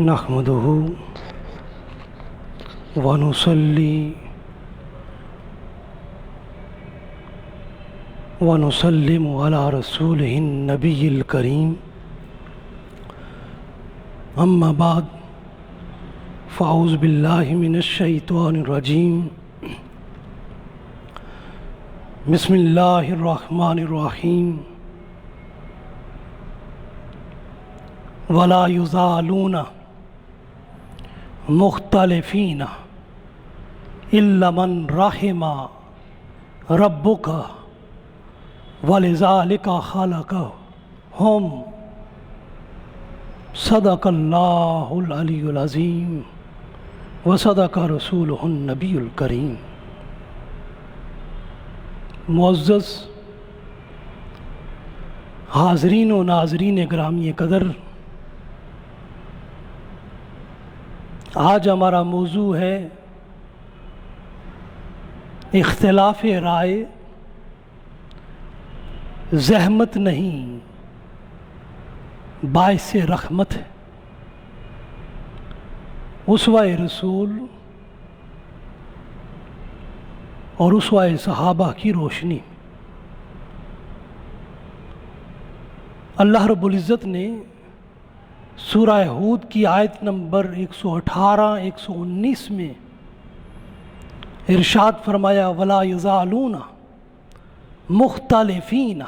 نحمده ونصلي ونسلم على رسوله النبي الكريم أما بعد فأعوذ بالله من الشيطان الرجيم بسم الله الرحمن الرحيم ولا يزالون مختلفين إلا من رحم ربك ولذلك خلقهم صدق اللہ العلی العظیم وصدق رسولہ النبی الکریم۔ معزز حاضرین و ناظرین گرامی قدر، آج ہمارا موضوع ہے اختلاف رائے زحمت نہیں باعث رحمت ہے۔ اسوہ رسول اور اسوہ صحابہ کی روشنی اللہ رب العزت نے سورہ ہود کی آیت نمبر 118-119 میں ارشاد فرمایا وَلَا يَزَالُونَ مختلفین،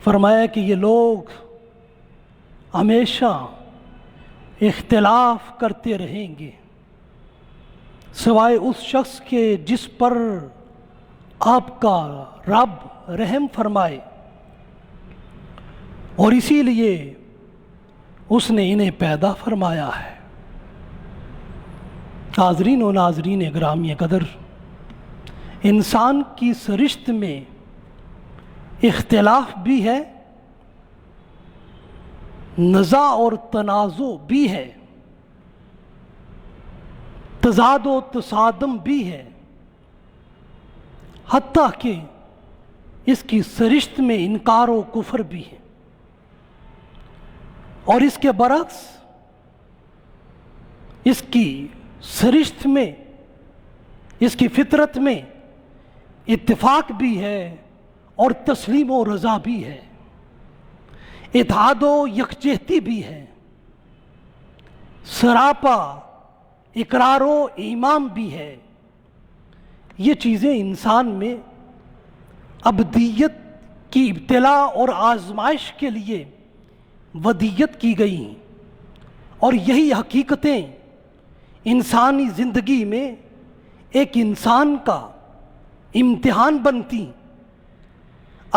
فرمایا کہ یہ لوگ ہمیشہ اختلاف کرتے رہیں گے سوائے اس شخص کے جس پر آپ کا رب رحم فرمائے، اور اسی لیے اس نے انہیں پیدا فرمایا ہے۔ حاضرین و ناظرین گرامی قدر، انسان کی سرشت میں اختلاف بھی ہے، نزاع اور تنازع بھی ہے، تضاد و تصادم بھی ہے، حتیٰ کہ اس کی سرشت میں انکار و کفر بھی ہے، اور اس کے برعکس اس کی سرشت میں، اس کی فطرت میں اتفاق بھی ہے اور تسلیم و رضا بھی ہے، اتحاد و یکجہتی بھی ہے، سراپا اقرار و ایمان بھی ہے۔ یہ چیزیں انسان میں ابدیت کی ابتلا اور آزمائش کے لیے ودیت کی گئی ہیں، اور یہی حقیقتیں انسانی زندگی میں ایک انسان کا امتحان بنتی۔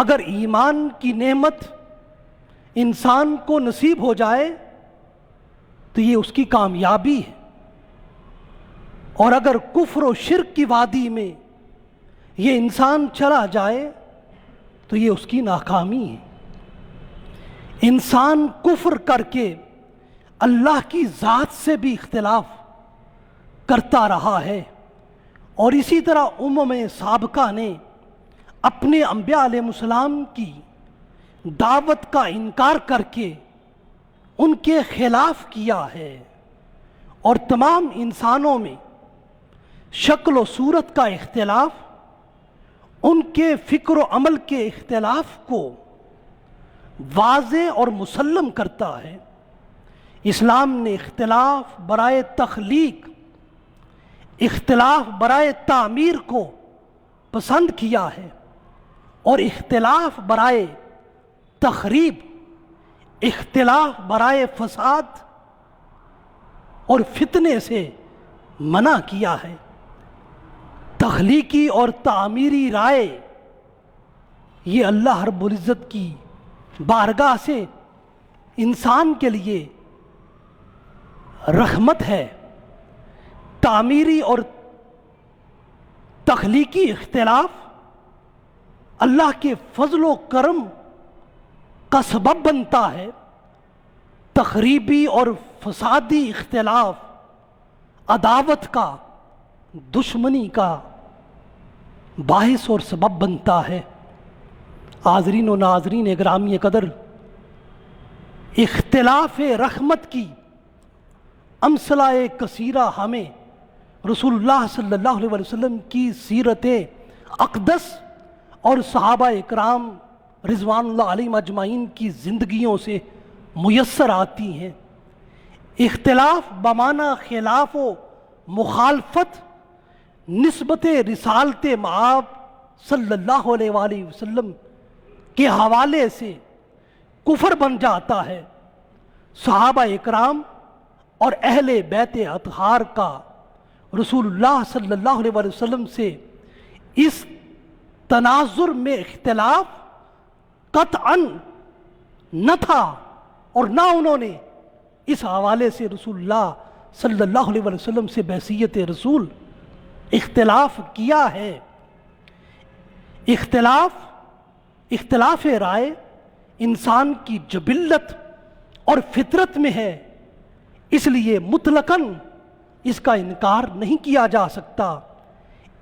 اگر ایمان کی نعمت انسان کو نصیب ہو جائے تو یہ اس کی کامیابی ہے، اور اگر کفر و شرک کی وادی میں یہ انسان چلا جائے تو یہ اس کی ناکامی ہے۔ انسان کفر کر کے اللہ کی ذات سے بھی اختلاف کرتا رہا ہے، اور اسی طرح سابقہ نے اپنے انبیاء علیہ السلام کی دعوت کا انکار کر کے ان کے خلاف کیا ہے، اور تمام انسانوں میں شکل و صورت کا اختلاف ان کے فکر و عمل کے اختلاف کو واضح اور مسلم کرتا ہے۔ اسلام نے اختلاف برائے تخلیق، اختلاف برائے تعمیر کو پسند کیا ہے، اور اختلاف برائے تخریب، اختلاف برائے فساد اور فتنے سے منع کیا ہے۔ تخلیقی اور تعمیری رائے یہ اللہ رب العزت کی بارگاہ سے انسان کے لیے رحمت ہے۔ تعمیری اور تخلیقی اختلاف اللہ کے فضل و کرم کا سبب بنتا ہے، تخریبی اور فسادی اختلاف عداوت کا، دشمنی کا باعث اور سبب بنتا ہے۔ حاضرین و ناظرین گرامی قدر، اختلاف رحمت کی امثلہ کثیرہ ہمیں رسول اللہ صلی اللہ علیہ وسلم کی سیرت اقدس اور صحابہ اکرام رضوان اللہ علیہم اجمعین کی زندگیوں سے میسر آتی ہیں۔ اختلاف بمعنی خلاف و مخالفت نسبت رسالت مآب صلی اللہ علیہ وآلہ وسلم کے حوالے سے کفر بن جاتا ہے۔ صحابہ اکرام اور اہل بیت اطہار کا رسول اللہ صلی اللہ علیہ وآلہ وسلم سے اس تناظر میں اختلاف قطعاً نہ تھا، اور نہ انہوں نے اس حوالے سے رسول اللہ صلی اللہ علیہ وسلم سے بحیثیت رسول اختلاف کیا ہے۔ اختلاف رائے انسان کی جبلت اور فطرت میں ہے، اس لیے مطلقاً اس کا انکار نہیں کیا جا سکتا۔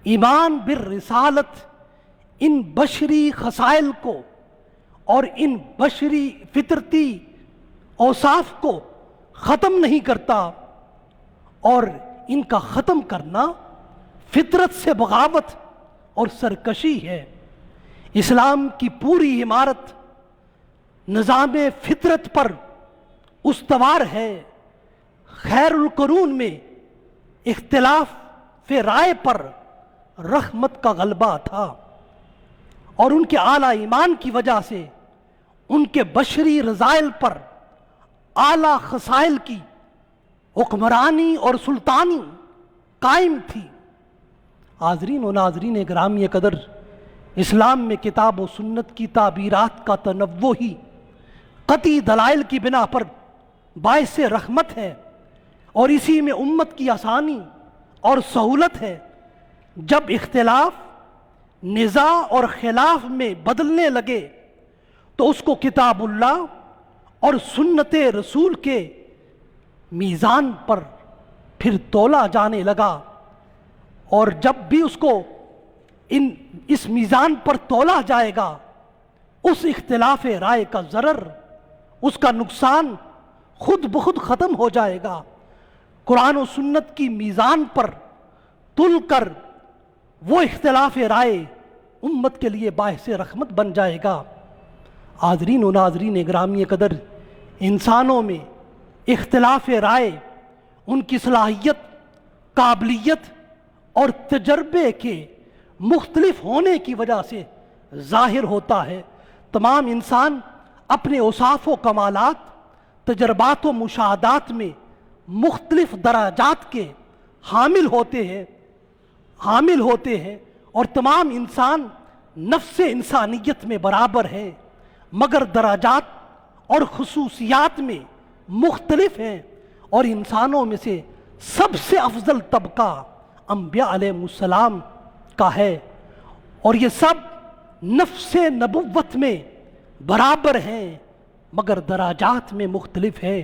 ایمان بالرسالت ان بشری خصائل کو اور ان بشری فطرتی اوصاف کو ختم نہیں کرتا، اور ان کا ختم کرنا فطرت سے بغاوت اور سرکشی ہے۔ اسلام کی پوری عمارت نظام فطرت پر استوار ہے۔ خیر القرون میں اختلاف رائے پر رحمت کا غلبہ تھا، اور ان کے اعلیٰ ایمان کی وجہ سے ان کے بشری رذائل پر اعلیٰ خصائل کی حکمرانی اور سلطانی قائم تھی۔ حاضرین و ناظرین گرامی قدر، اسلام میں کتاب و سنت کی تعبیرات کا تنوع ہی قطعی دلائل کی بنا پر باعث رحمت ہے، اور اسی میں امت کی آسانی اور سہولت ہے۔ جب اختلاف نزاع اور خلاف میں بدلنے لگے تو اس کو کتاب اللہ اور سنت رسول کے میزان پر پھر تولا جانے لگا، اور جب بھی اس کو اس میزان پر تولا جائے گا، اس اختلاف رائے کا ضرر، اس کا نقصان خود بخود ختم ہو جائے گا۔ قرآن و سنت کی میزان پر تل کر وہ اختلاف رائے امت کے لیے باعث رحمت بن جائے گا۔ حاضرین و ناظرین گرامی قدر، انسانوں میں اختلاف رائے ان کی صلاحیت، قابلیت اور تجربے کے مختلف ہونے کی وجہ سے ظاہر ہوتا ہے۔ تمام انسان اپنے اوصاف و کمالات، تجربات و مشاہدات میں مختلف درجات کے حامل ہوتے ہیں، اور تمام انسان نفس انسانیت میں برابر ہے، مگر درجات اور خصوصیات میں مختلف ہیں۔ اور انسانوں میں سے سب سے افضل طبقہ انبیاء علیہ السلام کا ہے، اور یہ سب نفس نبوت میں برابر ہیں، مگر درجات میں مختلف ہیں،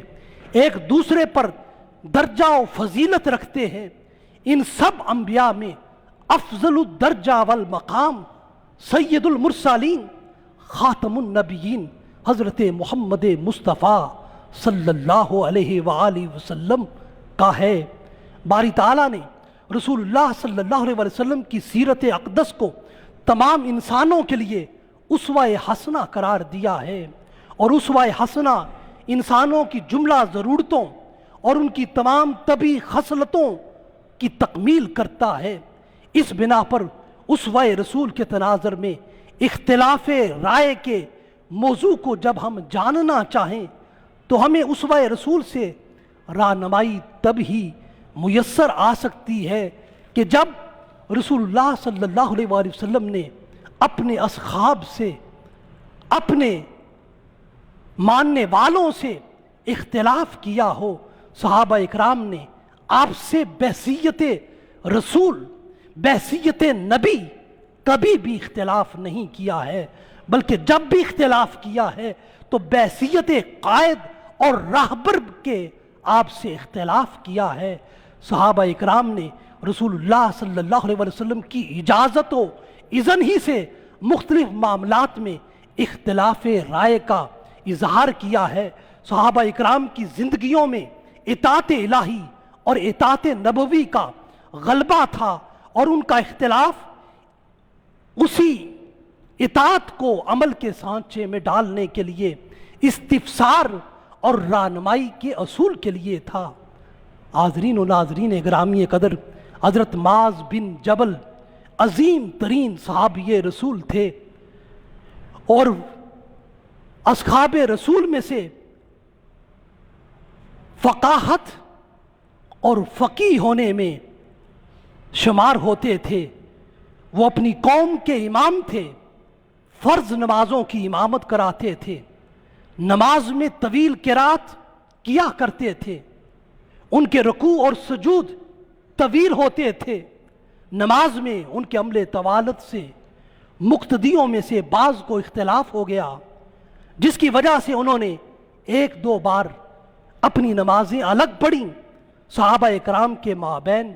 ایک دوسرے پر درجہ و فضیلت رکھتے ہیں۔ ان سب انبیاء میں افضل الدرجہ والمقام سید المرسلین خاتم النبیین حضرت محمد مصطفیٰ صلی اللہ علیہ وآلہ وسلم کا ہے۔ باری تعالیٰ نے رسول اللہ صلی اللہ علیہ وسلم کی سیرت اقدس کو تمام انسانوں کے لیے اسوہ حسنہ قرار دیا ہے، اور اسوہ حسنہ انسانوں کی جملہ ضرورتوں اور ان کی تمام طبعی خصلتوں کی تکمیل کرتا ہے۔ اس بنا پر اسوہ رسول کے تناظر میں اختلاف رائے کے موضوع کو جب ہم جاننا چاہیں تو ہمیں اسوہ رسول سے رہنمائی تب ہی میسر آ سکتی ہے کہ جب رسول اللہ صلی اللہ علیہ وآلہ وسلم نے اپنے اصحاب سے، اپنے ماننے والوں سے اختلاف کیا ہو۔ صحابہ اکرام نے آپ سے بحیثیت رسول، بحیثیت نبی کبھی بھی اختلاف نہیں کیا ہے، بلکہ جب بھی اختلاف کیا ہے تو بحیثیت قائد اور راہبر کے آپ سے اختلاف کیا ہے۔ صحابہ اکرام نے رسول اللہ صلی اللہ علیہ وسلم کی اجازت و اذن ہی سے مختلف معاملات میں اختلاف رائے کا اظہار کیا ہے۔ صحابہ اکرام کی زندگیوں میں اطاعت الہی اور اطاعت نبوی کا غلبہ تھا، اور ان کا اختلاف اسی اطاعت کو عمل کے سانچے میں ڈالنے کے لیے استفسار اور رہنمائی کے اصول کے لیے تھا۔ حاضرین و ناظرین گرامی قدر، حضرت معاذ بن جبل عظیم ترین صحابی رسول تھے، اور اصحاب رسول میں سے فقاہت اور فقیہ ہونے میں شمار ہوتے تھے۔ وہ اپنی قوم کے امام تھے، فرض نمازوں کی امامت کراتے تھے، نماز میں طویل قرات کیا کرتے تھے، ان کے رکوع اور سجود طویل ہوتے تھے۔ نماز میں ان کے عمل طوالت سے مقتدیوں میں سے بعض کو اختلاف ہو گیا، جس کی وجہ سے انہوں نے ایک دو بار اپنی نمازیں الگ پڑھیں۔ صحابہ اکرام کے مابین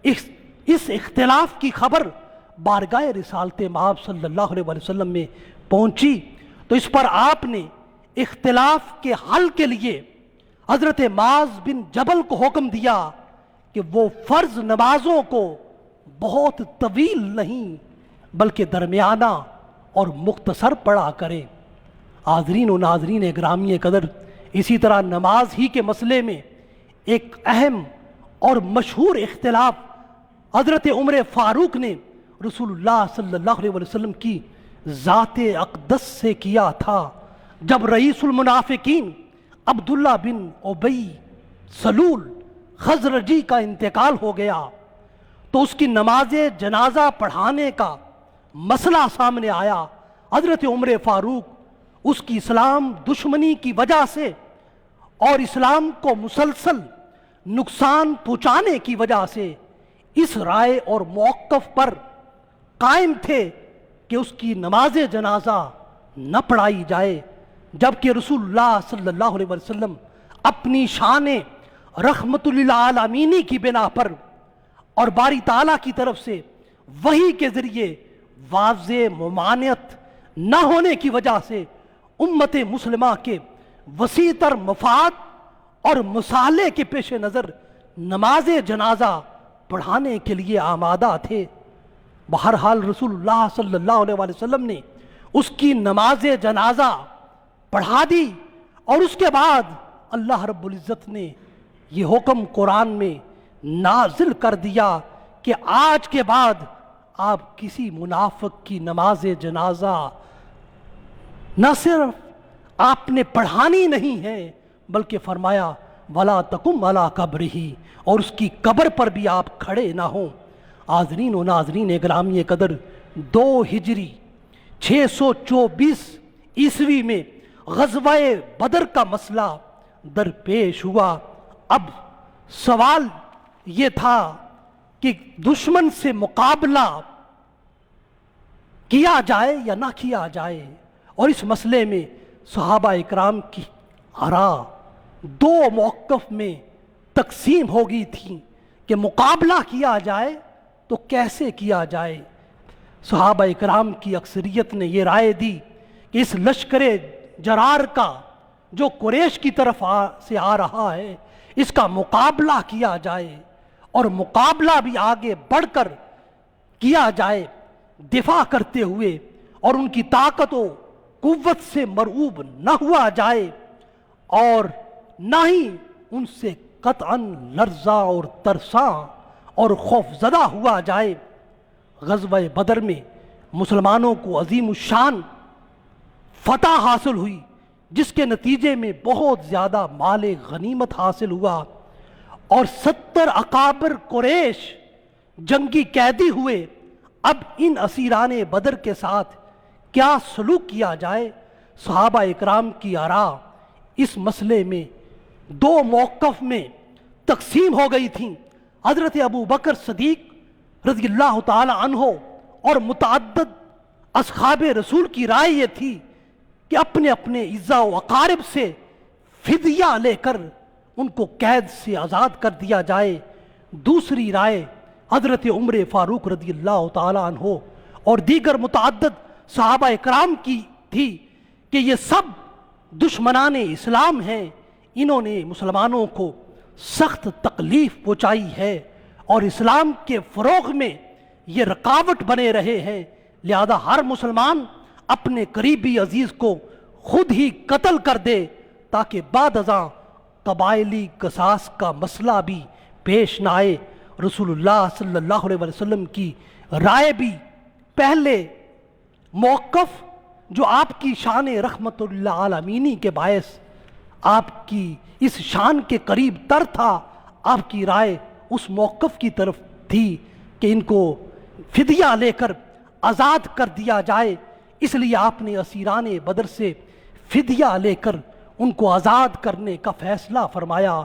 اس اختلاف کی خبر بارگاہ رسالت مآب صلی اللہ علیہ وسلم میں پہنچی، تو اس پر آپ نے اختلاف کے حل کے لیے حضرت معاذ بن جبل کو حکم دیا کہ وہ فرض نمازوں کو بہت طویل نہیں بلکہ درمیانہ اور مختصر پڑھا کرے۔ حاضرین و ناظرین گرامی قدر، اسی طرح نماز ہی کے مسئلے میں ایک اہم اور مشہور اختلاف حضرت عمر فاروق نے رسول اللہ صلی اللہ علیہ وسلم کی ذات اقدس سے کیا تھا، جب رئیس المنافقین عبداللہ بن ابی سلول خزرجی کا انتقال ہو گیا، تو اس کی نماز جنازہ پڑھانے کا مسئلہ سامنے آیا۔ حضرت عمر فاروق اس کی اسلام دشمنی کی وجہ سے اور اسلام کو مسلسل نقصان پہنچانے کی وجہ سے اس رائے اور موقف پر قائم تھے کہ اس کی نماز جنازہ نہ پڑھائی جائے، جبکہ رسول اللہ صلی اللہ علیہ وسلم اپنی شان رحمت للعالمین کی بنا پر اور باری تعالیٰ کی طرف سے وحی کے ذریعے واضح ممانعت نہ ہونے کی وجہ سے امت مسلمہ کے وسیع تر مفاد اور مصالحے کے پیش نظر نماز جنازہ پڑھانے کے لیے آمادہ تھے۔ بہرحال رسول اللہ صلی اللہ علیہ وسلم نے اس کی نماز جنازہ پڑھا دی، اور اس کے بعد اللہ رب العزت نے یہ حکم قرآن میں نازل کر دیا کہ آج کے بعد آپ کسی منافق کی نماز جنازہ نہ صرف آپ نے پڑھانی نہیں ہے بلکہ فرمایا وَلَا تَقُمْ عَلَىٰ قَبْرِهِ، اور اس کی قبر پر بھی آپ کھڑے نہ ہوں۔ حاضرین و ناظرین گرامی قدر، 2 ہجری 624 عیسوی میں غزوہ بدر کا مسئلہ درپیش ہوا۔ اب سوال یہ تھا کہ دشمن سے مقابلہ کیا جائے یا نہ کیا جائے، اور اس مسئلے میں صحابہ اکرام کی آراء 2 موقف میں تقسیم ہو گئی تھی کہ مقابلہ کیا جائے تو کیسے کیا جائے۔ صحابہ اکرام کی اکثریت نے یہ رائے دی کہ اس لشکر جرار کا جو قریش کی طرف سے آ رہا ہے، اس کا مقابلہ کیا جائے، اور مقابلہ بھی آگے بڑھ کر کیا جائے، دفاع کرتے ہوئے، اور ان کی طاقت و قوت سے مرعوب نہ ہوا جائے، اور نہ ہی ان سے قطعاً لرزاں اور ترساں اور خوف زدہ ہوا جائے۔ غزوہ بدر میں مسلمانوں کو عظیم الشان فتح حاصل ہوئی، جس کے نتیجے میں بہت زیادہ مال غنیمت حاصل ہوا، اور 70 اکابر قریش جنگی قیدی ہوئے۔ اب ان اسیران بدر کے ساتھ کیا سلوک کیا جائے؟ صحابہ اکرام کی آراء اس مسئلے میں 2 موقف میں تقسیم ہو گئی تھیں۔ حضرت ابو بکر صدیق رضی اللہ تعالی عنہ اور متعدد اصحاب رسول کی رائے یہ تھی کہ اپنے اپنے اعزاء و اقارب سے فدیہ لے کر ان کو قید سے آزاد کر دیا جائے۔ دوسری رائے حضرت عمر فاروق رضی اللہ تعالی عنہ اور دیگر متعدد صحابہ اکرام کی تھی کہ یہ سب دشمنان اسلام ہیں، انہوں نے مسلمانوں کو سخت تکلیف پہنچائی ہے اور اسلام کے فروغ میں یہ رکاوٹ بنے رہے ہیں، لہذا ہر مسلمان اپنے قریبی عزیز کو خود ہی قتل کر دے تاکہ بعد ازاں قبائلی قصاص کا مسئلہ بھی پیش نہ آئے۔ رسول اللہ صلی اللہ علیہ وسلم کی رائے بھی پہلے موقف جو آپ کی شان رحمت اللہ عالمینی کے باعث آپ کی اس شان کے قریب تر تھا، آپ کی رائے اس موقف کی طرف تھی کہ ان کو فدیہ لے کر آزاد کر دیا جائے، اس لیے آپ نے اسیران بدر سے فدیہ لے کر ان کو آزاد کرنے کا فیصلہ فرمایا۔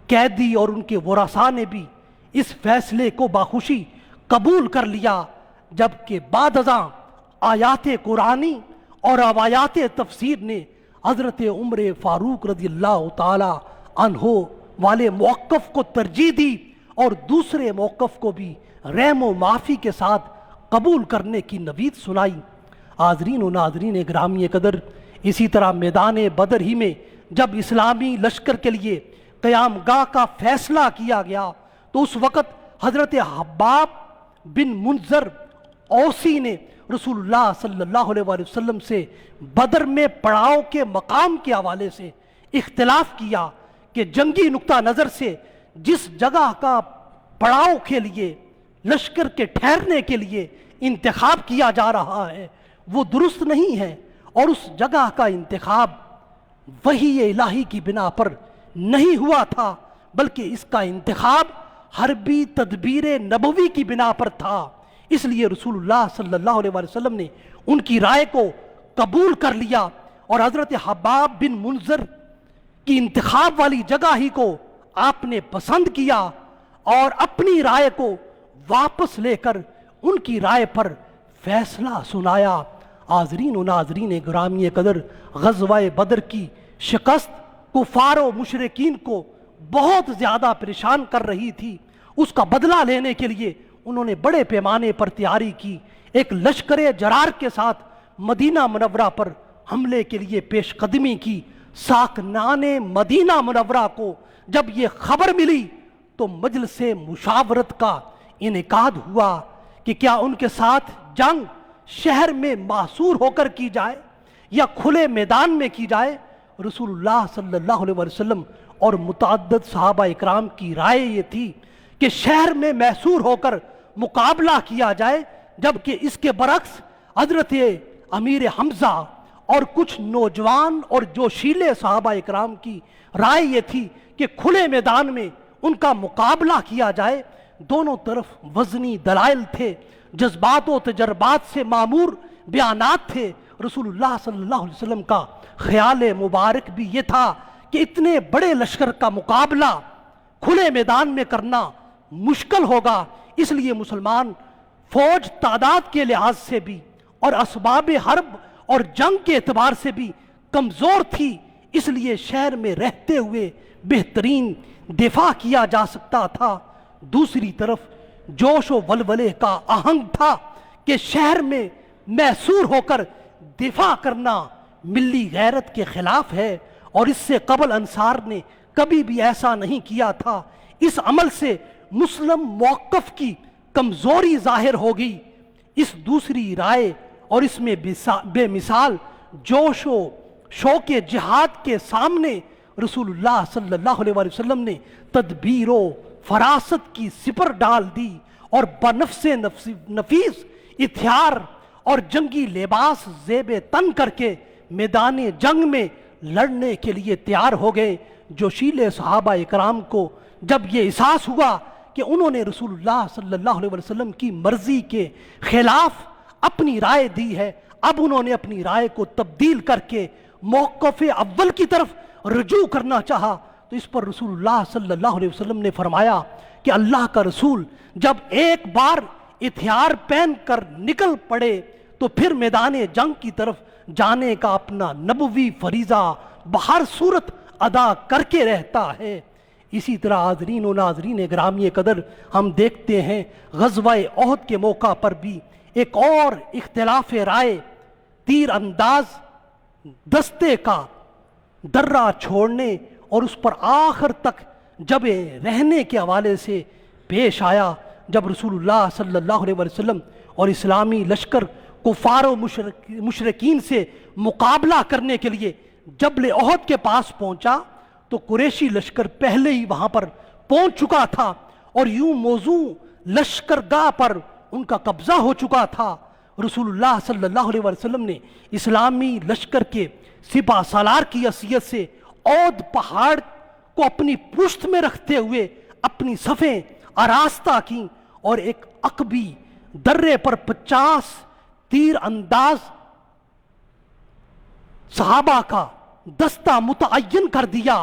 قیدی اور ان کے ورثاء نے بھی اس فیصلے کو باخوشی قبول کر لیا، جبکہ بعد ازاں آیات قرآنی اور آیات تفسیر نے حضرت عمر فاروق رضی اللہ تعالی عنہ والے موقف کو ترجیح دی اور دوسرے موقف کو بھی رحم و معافی کے ساتھ قبول کرنے کی نوید سنائی۔ حاضرین و ناظرین گرامی قدر، اسی طرح میدان بدر ہی میں جب اسلامی لشکر کے لیے قیام گاہ کا فیصلہ کیا گیا تو اس وقت حضرت حباب بن منذر اوسی نے رسول اللہ صلی اللہ علیہ وسلم سے بدر میں پڑاؤ کے مقام کے حوالے سے اختلاف کیا کہ جنگی نقطہ نظر سے جس جگہ کا پڑاؤ کے لیے لشکر کے ٹھہرنے کے لیے انتخاب کیا جا رہا ہے وہ درست نہیں ہے، اور اس جگہ کا انتخاب وحی الہی کی بنا پر نہیں ہوا تھا، بلکہ اس کا انتخاب حربی تدبیر نبوی کی بنا پر تھا۔ اس لیے رسول اللہ صلی اللہ علیہ وسلم نے ان کی رائے کو قبول کر لیا اور حضرت حباب بن منذر کی انتخاب والی جگہ ہی کو آپ نے پسند کیا اور اپنی رائے کو واپس لے کر ان کی رائے پر فیصلہ سنایا۔ حاضرین و ناظرین گرامی قدر، غزوہ بدر کی شکست کفار و مشرکین کو بہت زیادہ پریشان کر رہی تھی۔ اس کا بدلہ لینے کے لیے انہوں نے بڑے پیمانے پر تیاری کی، ایک لشکر جرار کے ساتھ مدینہ منورہ پر حملے کے لیے پیش قدمی کی۔ ساکنان مدینہ منورہ کو جب یہ خبر ملی تو مجلس مشاورت کا انعقاد ہوا کہ کیا ان کے ساتھ جنگ شہر میں محصور ہو کر کی جائے یا کھلے میدان میں کی جائے۔ رسول اللہ صلی اللہ علیہ وسلم اور متعدد صحابہ اکرام کی رائے یہ تھی کہ شہر میں محصور ہو کر مقابلہ کیا جائے، جبکہ اس کے برعکس حضرت امیر حمزہ اور کچھ نوجوان اور جوشیلے صحابہ اکرام کی رائے یہ تھی کہ کھلے میدان میں ان کا مقابلہ کیا جائے۔ دونوں طرف وزنی دلائل تھے، جذبات و تجربات سے معمور بیانات تھے۔ رسول اللہ صلی اللہ علیہ وسلم کا خیال مبارک بھی یہ تھا کہ اتنے بڑے لشکر کا مقابلہ کھلے میدان میں کرنا مشکل ہوگا، اس لیے مسلمان فوج تعداد کے لحاظ سے بھی اور اسباب حرب اور جنگ کے اعتبار سے بھی کمزور تھی، اس لیے شہر میں رہتے ہوئے بہترین دفاع کیا جا سکتا تھا۔ دوسری طرف جوش و ولولے کا آہنگ تھا کہ شہر میں محصور ہو کر دفاع کرنا ملی غیرت کے خلاف ہے، اور اس سے قبل انصار نے کبھی بھی ایسا نہیں کیا تھا۔ اس عمل سے مسلم موقف کی کمزوری ظاہر ہوگی۔ اس دوسری رائے اور اس میں بے مثال جوش و شوق جہاد کے سامنے رسول اللہ صلی اللہ علیہ وسلم نے تدبیر و فراست کی سپر ڈال دی اور بنفس نفیس ہتھیار اور جنگی لباس زیب تن کر کے میدان جنگ میں لڑنے کے لیے تیار ہو گئے۔ جوشیلے صحابہ اکرام کو جب یہ احساس ہوا کہ انہوں نے رسول اللہ صلی اللہ علیہ وسلم کی مرضی کے خلاف اپنی رائے دی ہے، اب انہوں نے اپنی رائے کو تبدیل کر کے موقف اول کی طرف رجوع کرنا چاہا، تو اس پر رسول اللہ صلی اللہ علیہ وسلم نے فرمایا کہ اللہ کا رسول جب ایک بار ہتھیار پہن کر نکل پڑے تو پھر میدان جنگ کی طرف جانے کا اپنا نبوی فریضہ بہر صورت ادا کر کے رہتا ہے۔ اسی طرح حاضرین و ناظرین گرامی قدر، ہم دیکھتے ہیں غزوہ احد کے موقع پر بھی ایک اور اختلاف رائے، تیر انداز دستے کا درہ چھوڑنے اور اس پر آخر تک جمع رہنے کے حوالے سے پیش آیا، جب رسول اللہ صلی اللہ علیہ وسلم اور اسلامی لشکر کفار و مشرکین سے مقابلہ کرنے کے لیے جبل احد کے پاس پہنچا تو قریشی لشکر پہلے ہی وہاں پر پہنچ چکا تھا اور یوں موضوع لشکرگاہ پر ان کا قبضہ ہو چکا تھا۔ رسول اللہ صلی اللہ علیہ وسلم نے اسلامی لشکر کے سپہ سالار کی حیثیت سے احد پہاڑ کو اپنی پشت میں رکھتے ہوئے اپنی صفیں آراستہ کیں اور ایک عقبی درے پر 50 تیر انداز صحابہ کا دستہ متعین کر دیا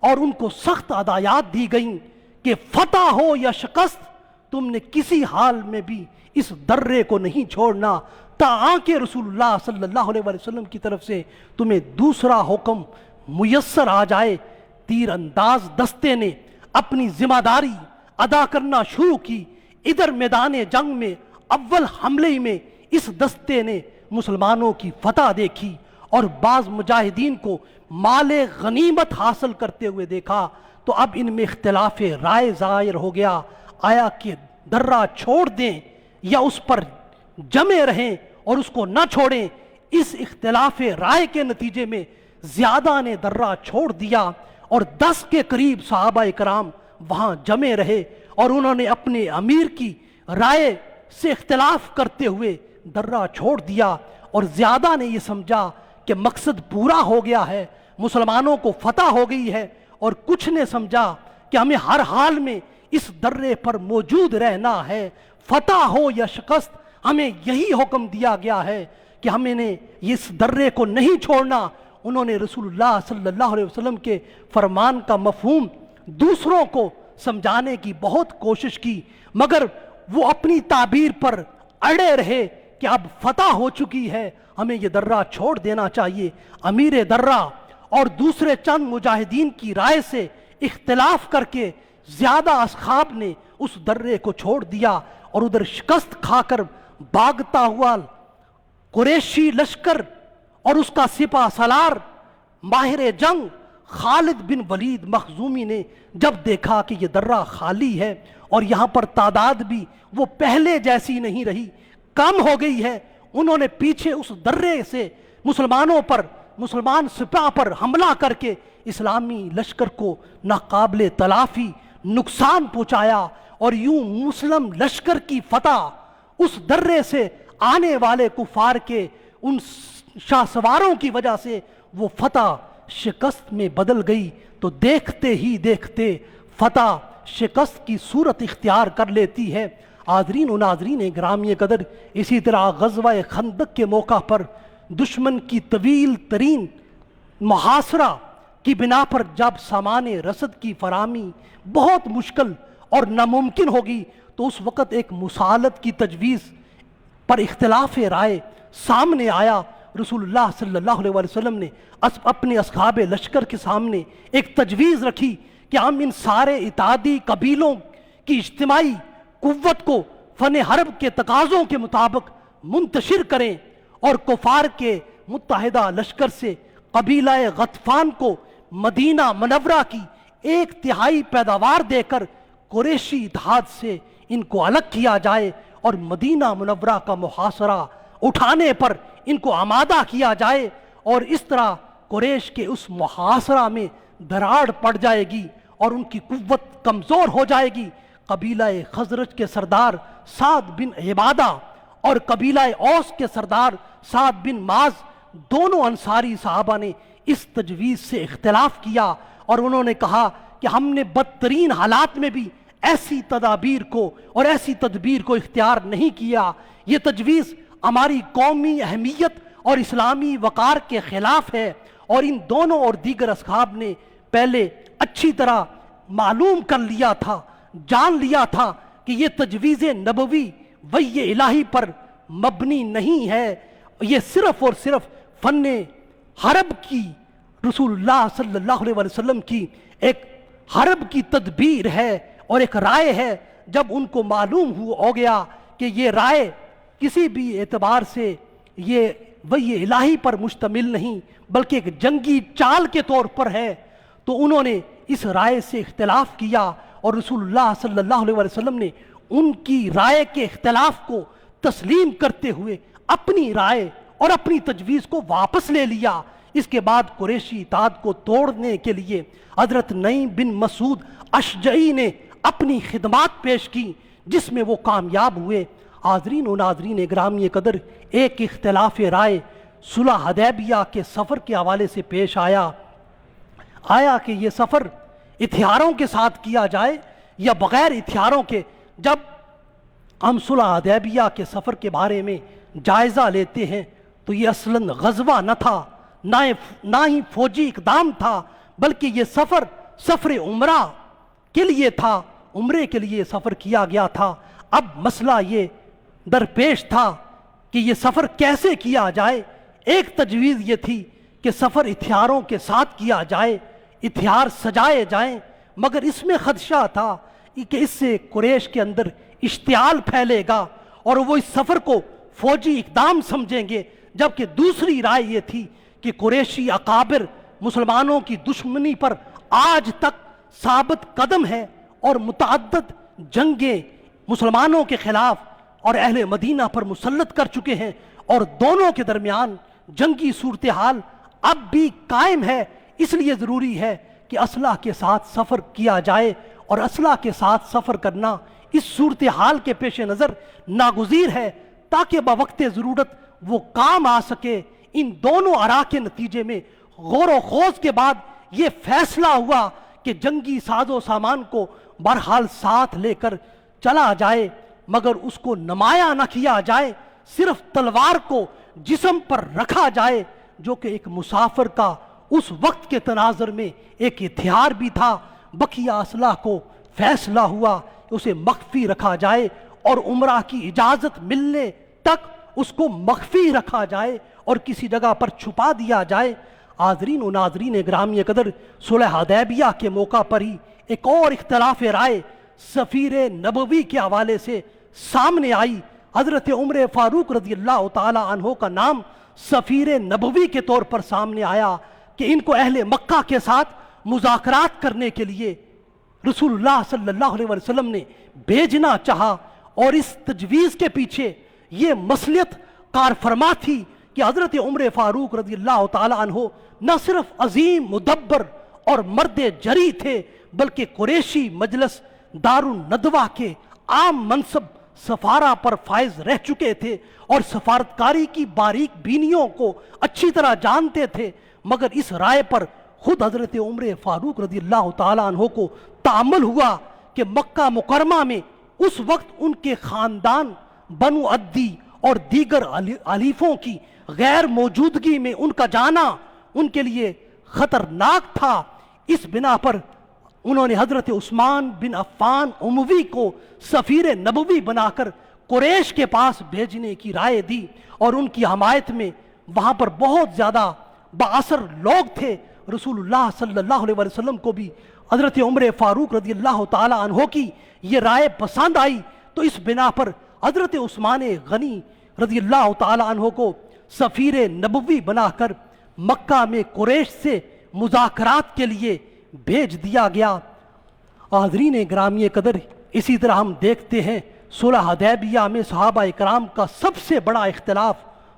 اور ان کو سخت ہدایات دی گئیں کہ فتح ہو یا شکست تم نے کسی حال میں بھی اس درے کو نہیں چھوڑنا تاکہ رسول اللہ صلی اللہ علیہ وسلم کی طرف سے تمہیں دوسرا حکم میسر آ جائے۔ تیر انداز دستے نے اپنی ذمہ داری ادا کرنا شروع کی۔ ادھر میدان جنگ میں اول حملے میں اس دستے نے مسلمانوں کی فتح دیکھی اور بعض مجاہدین کو مال غنیمت حاصل کرتے ہوئے دیکھا تو اب ان میں اختلاف رائے ظاہر ہو گیا، آیا کہ درہ چھوڑ دیں یا اس پر جمے رہیں اور اس کو نہ چھوڑیں۔ اس اختلاف رائے کے نتیجے میں زیادہ نے درہ چھوڑ دیا اور 10 کے قریب صحابہ کرام وہاں جمے رہے اور انہوں نے اپنے امیر کی رائے سے اختلاف کرتے ہوئے درہ چھوڑ دیا اور زیادہ نے یہ سمجھا کہ مقصد پورا ہو گیا ہے، مسلمانوں کو فتح ہو گئی ہے، اور کچھ نے سمجھا کہ ہمیں ہر حال میں اس درے پر موجود رہنا ہے، فتح ہو یا شکست ہمیں یہی حکم دیا گیا ہے کہ ہمیں نے اس درے کو نہیں چھوڑنا۔ انہوں نے رسول اللہ صلی اللہ علیہ وسلم کے فرمان کا مفہوم دوسروں کو سمجھانے کی بہت کوشش کی، مگر وہ اپنی تعبیر پر اڑے رہے کہ اب فتح ہو چکی ہے، ہمیں یہ درہ چھوڑ دینا چاہیے۔ امیر درہ اور دوسرے چند مجاہدین کی رائے سے اختلاف کر کے زیادہ اصحاب نے اس درے کو چھوڑ دیا اور ادھر شکست کھا کر بھاگتا ہوا قریشی لشکر اور اس کا سپہ سالار ماہر جنگ خالد بن ولید مخزومی نے جب دیکھا کہ یہ درہ خالی ہے اور یہاں پر تعداد بھی وہ پہلے جیسی نہیں رہی، کم ہو گئی ہے، انہوں نے پیچھے اس درے سے مسلمان سپاہ پر حملہ کر کے اسلامی لشکر کو ناقابل تلافی نقصان پہنچایا اور یوں مسلم لشکر کی فتح اس درے سے آنے والے کفار کے ان شاہ سواروں کی وجہ سے وہ فتح شکست میں بدل گئی۔ تو دیکھتے ہی دیکھتے فتح شکست کی صورت اختیار کر لیتی ہے۔ حاضرین و ناظرین گرامی قدر، اسی طرح غزوہ خندق کے موقع پر دشمن کی طویل ترین محاصرہ کی بنا پر جب سامان رسد کی فراہمی بہت مشکل اور ناممکن ہوگی تو اس وقت ایک مسالت کی تجویز پر اختلاف رائے سامنے آیا۔ رسول اللہ صلی اللہ علیہ وسلم نے اپنے اصحاب لشکر کے سامنے ایک تجویز رکھی کہ ہم ان سارے اتحادی قبیلوں کی اجتماعی قوت کو فن حرب کے تقاضوں کے مطابق منتشر کریں اور کفار کے متحدہ لشکر سے قبیلہ غطفان کو مدینہ منورہ کی 1/3 پیداوار دے کر قریشی اتحاد سے ان کو الگ کیا جائے اور مدینہ منورہ کا محاصرہ اٹھانے پر ان کو آمادہ کیا جائے، اور اس طرح قریش کے اس محاصرہ میں دراڑ پڑ جائے گی اور ان کی قوت کمزور ہو جائے گی۔ قبیلہ خزرج کے سردار سعد بن عبادہ اور قبیلہ اوس کے سردار سعد بن معاذ دونوں انصاری صحابہ نے اس تجویز سے اختلاف کیا اور انہوں نے کہا کہ ہم نے بدترین حالات میں بھی ایسی تدابیر کو اور ایسی تدبیر کو اختیار نہیں کیا، یہ تجویز ہماری قومی اہمیت اور اسلامی وقار کے خلاف ہے۔ اور ان دونوں اور دیگر اصحاب نے پہلے اچھی طرح معلوم کر لیا تھا، جان لیا تھا کہ یہ تجویز نبوی وحی الہی پر مبنی نہیں ہے، یہ صرف اور صرف فن حرب کی رسول اللہ صلی اللہ علیہ وسلم کی ایک حرب کی تدبیر ہے اور ایک رائے ہے۔ جب ان کو معلوم ہو گیا کہ یہ رائے کسی بھی اعتبار سے یہ وحی الہی پر مشتمل نہیں بلکہ ایک جنگی چال کے طور پر ہے، تو انہوں نے اس رائے سے اختلاف کیا اور رسول اللہ صلی اللہ علیہ وسلم نے ان کی رائے کے اختلاف کو تسلیم کرتے ہوئے اپنی رائے اور اپنی تجویز کو واپس لے لیا۔ اس کے بعد قریشی اتحاد کو توڑنے کے لیے حضرت نعیم بن مسعود اشجعی نے اپنی خدمات پیش کی، جس میں وہ کامیاب ہوئے۔ حاضرین و ناظرین گرامی قدر، ایک اختلاف رائے صلح حدیبیہ کے سفر کے حوالے سے پیش آیا کہ یہ سفر ہتھیاروں کے ساتھ کیا جائے یا بغیر ہتھیاروں کے۔ جب ہم صلح حدیبیہ کے سفر کے بارے میں جائزہ لیتے ہیں تو یہ اصلاً غزوہ نہ تھا، نہ ہی فوجی اقدام تھا، بلکہ یہ سفر عمرہ کے لیے تھا، عمرے کے لیے سفر کیا گیا تھا۔ اب مسئلہ یہ درپیش تھا کہ یہ سفر کیسے کیا جائے۔ ایک تجویز یہ تھی کہ سفر ہتھیاروں کے ساتھ کیا جائے، ہتھیار سجائے جائیں، مگر اس میں خدشہ تھا کہ اس سے قریش کے اندر اشتعال پھیلے گا اور وہ اس سفر کو فوجی اقدام سمجھیں گے، جبکہ دوسری رائے یہ تھی کہ قریشی اکابر مسلمانوں کی دشمنی پر آج تک ثابت قدم ہے اور متعدد جنگیں مسلمانوں کے خلاف اور اہل مدینہ پر مسلط کر چکے ہیں، اور دونوں کے درمیان جنگی صورتحال اب بھی قائم ہے۔ اس لیے ضروری ہے کہ اسلحہ کے ساتھ سفر کیا جائے، اور اسلحہ کے ساتھ سفر کرنا اس صورتحال کے پیش نظر ناگزیر ہے تاکہ بوقت ضرورت وہ کام آ سکے۔ ان دونوں آراء کے نتیجے میں غور و خوض کے بعد یہ فیصلہ ہوا کہ جنگی ساز و سامان کو بہرحال ساتھ لے کر چلا جائے، مگر اس کو نمایاں نہ کیا جائے، صرف تلوار کو جسم پر رکھا جائے، جو کہ ایک مسافر کا اس وقت کے تناظر میں ایک ہتھیار بھی تھا۔ بقیہ اسلحہ کو فیصلہ ہوا کہ اسے مخفی رکھا جائے اور عمرہ کی اجازت ملنے تک اس کو مخفی رکھا جائے اور کسی جگہ پر چھپا دیا جائے۔ حاضرین و ناظرین گرامی قدر، صلح حدیبیہ کے موقع پر ہی ایک اور اختلاف رائے سفیر نبوی کے حوالے سے سامنے آئی۔ حضرت عمر فاروق رضی اللہ تعالی عنہ کا نام سفیر نبوی کے طور پر سامنے آیا کہ ان کو اہل مکہ کے ساتھ مذاکرات کرنے کے لیے رسول اللہ صلی اللہ علیہ وسلم نے بھیجنا چاہا، اور اس تجویز کے پیچھے یہ مصلحت کار فرما تھی کہ حضرت عمر فاروق رضی اللہ تعالی عنہ نہ صرف عظیم مدبر اور مرد جری تھے، بلکہ قریشی مجلس دار الندوہ کے عام منصب سفارہ پر فائز رہ چکے تھے اور سفارتکاری کی باریک بینیوں کو اچھی طرح جانتے تھے۔ مگر اس رائے پر خود حضرت عمر فاروق رضی اللہ تعالی عنہ کو تأمل ہوا کہ مکہ مکرمہ میں اس وقت ان کے خاندان بنو عدی اور دیگر حلیفوں کی غیر موجودگی میں ان کا جانا ان کے لیے خطرناک تھا۔ اس بنا پر انہوں نے حضرت عثمان بن عفان اموی کو سفیر نبوی بنا کر قریش کے پاس بھیجنے کی رائے دی، اور ان کی حمایت میں وہاں پر بہت زیادہ بااثر لوگ تھے۔ رسول اللہ صلی اللہ علیہ وسلم کو بھی حضرت عمر فاروق رضی اللہ تعالی عنہ کی یہ رائے پسند آئی، تو اس بنا پر حضرت عثمان غنی رضی اللہ تعالی عنہ کو سفیر نبوی بنا کر مکہ میں قریش سے مذاکرات کے لیے بھیج دیا گیا۔ حاضرین گرامی قدر، اسی طرح ہم دیکھتے ہیں صلح حدیبیہ میں صحابہ کرام کا سب سے بڑا اختلاف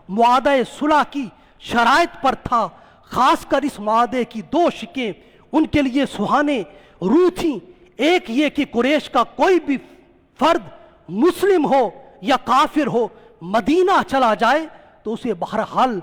معاہدہ صلح کی شرائط پر تھا۔ خاص کر اس معاہدے کی دو شقیں ان کے لیے سہانے روح تھیں۔ ایک یہ کہ قریش کا کوئی بھی فرد مسلم ہو یا کافر ہو مدینہ چلا جائے تو اسے بہرحال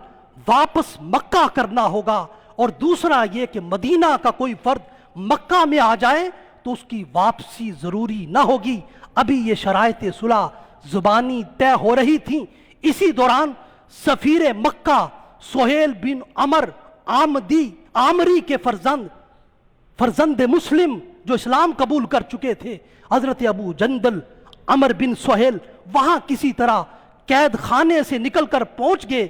واپس مکہ کرنا ہوگا، اور دوسرا یہ کہ مدینہ کا کوئی فرد مکہ میں آ جائے تو اس کی واپسی ضروری نہ ہوگی۔ ابھی یہ شرائط صلح زبانی طے ہو رہی تھیں۔ اسی دوران سفیر مکہ سہیل بن عمر عامری کے فرزند مسلم جو اسلام قبول کر چکے تھے، حضرت ابو جندل عمر بن سہیل، وہاں کسی طرح قید خانے سے نکل کر پہنچ گئے۔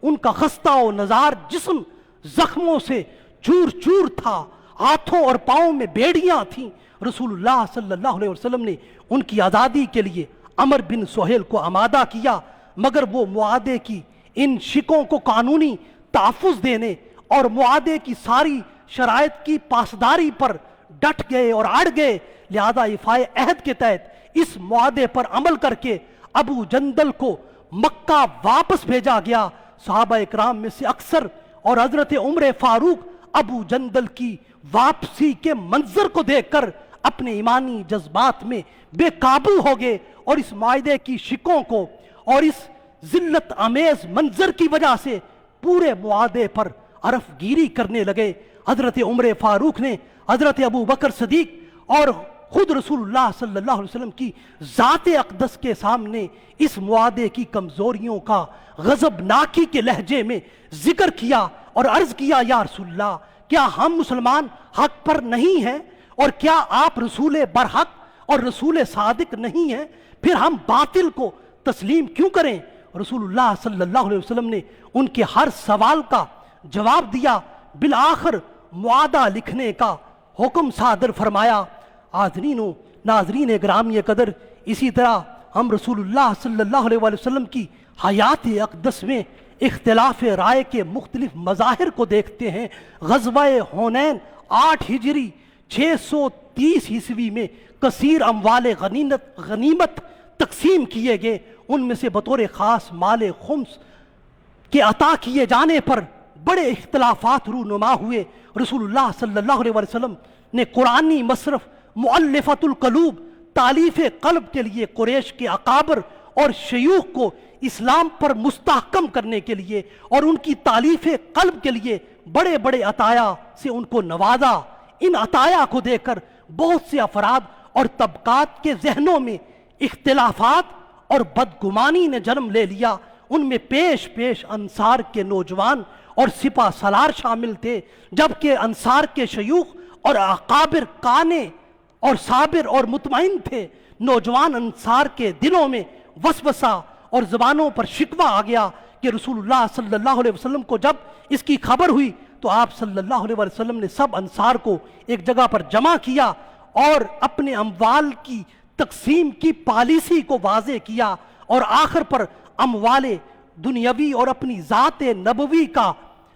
ان کا خستہ و نزار جسم زخموں سے چور چور تھا، ہاتھوں اور پاؤں میں بیڑیاں تھیں۔ رسول اللہ صلی اللہ علیہ وسلم نے ان کی آزادی کے لیے عمر بن سہیل کو آمادہ کیا، مگر وہ معاہدے کی ان شقوں کو قانونی تحفظ دینے اور معاہدے کی ساری شرائط کی پاسداری پر ڈٹ گئے اور اڑ گئے، لہذا ایفائے عہد کے تحت اس معاہدے پر عمل کر کے ابو جندل کو مکہ واپس بھیجا گیا۔ صحابہ اکرام میں سے اکثر اور حضرت عمر فاروق ابو جندل کی واپسی کے منظر کو دیکھ کر اپنے ایمانی جذبات میں بے قابو ہو گئے اور اس معاہدے کی شکوں کو اور اس ذلت امیز منظر کی وجہ سے پورے معاہدے پر عرف گیری کرنے لگے۔ حضرت عمر فاروق نے حضرت ابو بکر صدیق اور خود رسول اللہ صلی اللہ علیہ وسلم کی ذات اقدس کے سامنے اس معاہدے کی کمزوریوں کا غضبناکی کے لہجے میں ذکر کیا اور عرض کیا، یا رسول اللہ، کیا ہم مسلمان حق پر نہیں ہیں؟ اور کیا آپ رسول برحق اور رسول صادق نہیں ہیں؟ پھر ہم باطل کو تسلیم کیوں کریں؟ رسول اللہ صلی اللہ علیہ وسلم نے ان کے ہر سوال کا جواب دیا، بالآخر معاہدہ لکھنے کا حکم صادر فرمایا۔ ناظرین گرامی قدر، اسی طرح ہم رسول اللہ صلی اللہ علیہ وسلم کی حیات اقدس میں اختلاف رائے کے مختلف مظاہر کو دیکھتے ہیں۔ غزوہ حنین 8 ہجری 630 عیسوی میں کثیر اموال غنیمت تقسیم کیے گئے، ان میں سے بطور خاص مال خمس کے عطا کیے جانے پر بڑے اختلافات رونما ہوئے۔ رسول اللہ صلی اللہ علیہ وسلم نے قرآنی مصرف مؤلفۃ القلوب تالیف قلب کے لیے قریش کے اکابر اور شیوخ کو اسلام پر مستحکم کرنے کے لیے اور ان کی تالیف قلب کے لیے بڑے بڑے عطایا سے ان کو نوازا۔ ان عطایا کو دیکھ کر بہت سے افراد اور طبقات کے ذہنوں میں اختلافات اور بدگمانی نے جنم لے لیا۔ ان میں پیش انصار کے نوجوان اور سپہ سالار شامل تھے، جبکہ انصار کے شیوخ اور اکابر قانے اور صابر اور مطمئن تھے۔ نوجوان انصار کے دلوں میں وسوسہ اور زبانوں پر شکوہ آ گیا کہ رسول اللہ صلی اللہ علیہ وسلم کو جب اس کی خبر ہوئی تو آپ صلی اللہ علیہ وسلم نے سب انصار کو ایک جگہ پر جمع کیا اور اپنے اموال کی تقسیم کی پالیسی کو واضح کیا، اور آخر پر اموال دنیاوی اور اپنی ذات نبوی کا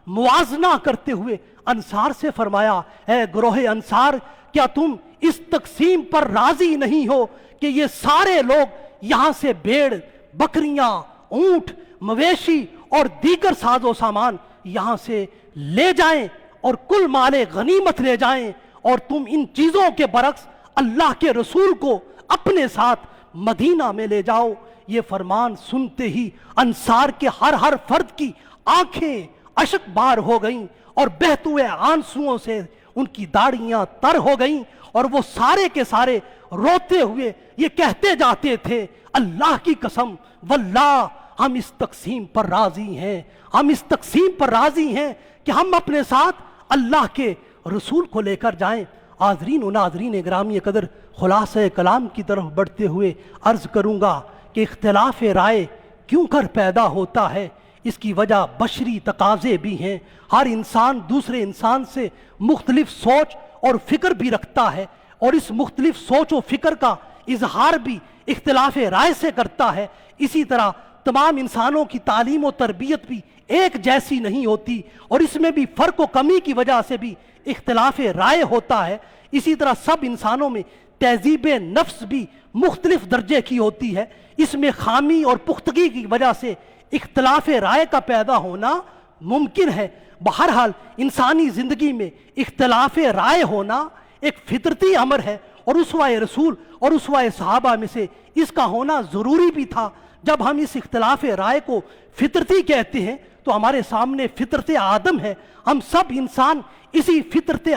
موازنہ کرتے ہوئے انصار سے فرمایا، اے گروہ انصار، کیا تم اس تقسیم پر راضی نہیں ہو کہ یہ سارے لوگ یہاں سے بھیڑ، بکریاں، اونٹ، مویشی اور دیگر ساز و سامان یہاں سے لے جائیں اور کل مال غنیمت لے جائیں، اور تم ان چیزوں کے برعکس اللہ کے رسول کو اپنے ساتھ مدینہ میں لے جاؤ۔ یہ فرمان سنتے ہی انصار کے ہر فرد کی آنکھیں اشک بار ہو گئیں اور بہتے ہوئے آنسوؤں سے ان کی داڑیاں تر ہو گئیں، اور وہ سارے کے سارے روتے ہوئے یہ کہتے جاتے تھے، اللہ کی قسم، واللہ ہم اس تقسیم پر راضی ہیں، ہم اس تقسیم پر راضی ہیں کہ ہم اپنے ساتھ اللہ کے رسول کو لے کر جائیں۔ حاضرین و ناظرین گرامی قدر، خلاصہ کلام کی طرف بڑھتے ہوئے عرض کروں گا کہ اختلاف رائے کیوں کر پیدا ہوتا ہے؟ اس کی وجہ بشری تقاضے بھی ہیں۔ ہر انسان دوسرے انسان سے مختلف سوچ اور فکر بھی رکھتا ہے، اور اس مختلف سوچ و فکر کا اظہار بھی اختلاف رائے سے کرتا ہے۔ اسی طرح تمام انسانوں کی تعلیم و تربیت بھی ایک جیسی نہیں ہوتی، اور اس میں بھی فرق و کمی کی وجہ سے بھی اختلاف رائے ہوتا ہے۔ اسی طرح سب انسانوں میں تہذیب نفس بھی مختلف درجے کی ہوتی ہے، اس میں خامی اور پختگی کی وجہ سے اختلاف رائے کا پیدا ہونا ممکن ہے۔ بہرحال انسانی زندگی میں اختلاف رائے ہونا ایک فطرتی امر ہے، اور اسوہ رسول اور اسوہ صحابہ میں سے اس کا ہونا ضروری بھی تھا۔ جب ہم اس اختلاف رائے کو فطرتی کہتے ہیں تو ہمارے سامنے فطرت آدم ہے۔ ہم سب انسان اسی فطرت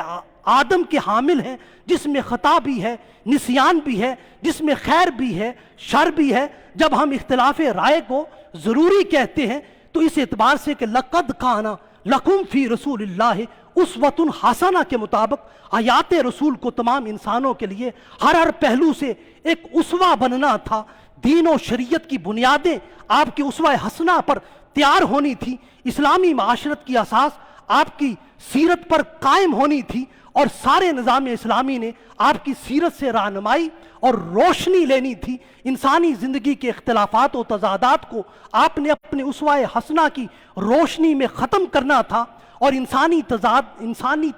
آدم کے حامل ہیں، جس میں خطا بھی ہے، نسیان بھی ہے، جس میں خیر بھی ہے، شر بھی ہے۔ جب ہم اختلاف رائے کو ضروری کہتے ہیں تو اس اعتبار سے کہ لقد کان لکم فی رسول اللہ اسوۃ حسنہ کے مطابق حیات رسول کو تمام انسانوں کے لیے ہر پہلو سے ایک اسوہ بننا تھا۔ دین و شریعت کی بنیادیں آپ کی اسوہ حسنہ پر تیار ہونی تھی، اسلامی معاشرت کی اساس آپ کی سیرت پر قائم ہونی تھی، اور سارے نظام اسلامی نے آپ کی سیرت سے رہنمائی اور روشنی لینی تھی۔ انسانی زندگی کے اختلافات و تضادات کو آپ نے اپنے اسوہ حسنہ کی روشنی میں ختم کرنا تھا، اور انسانی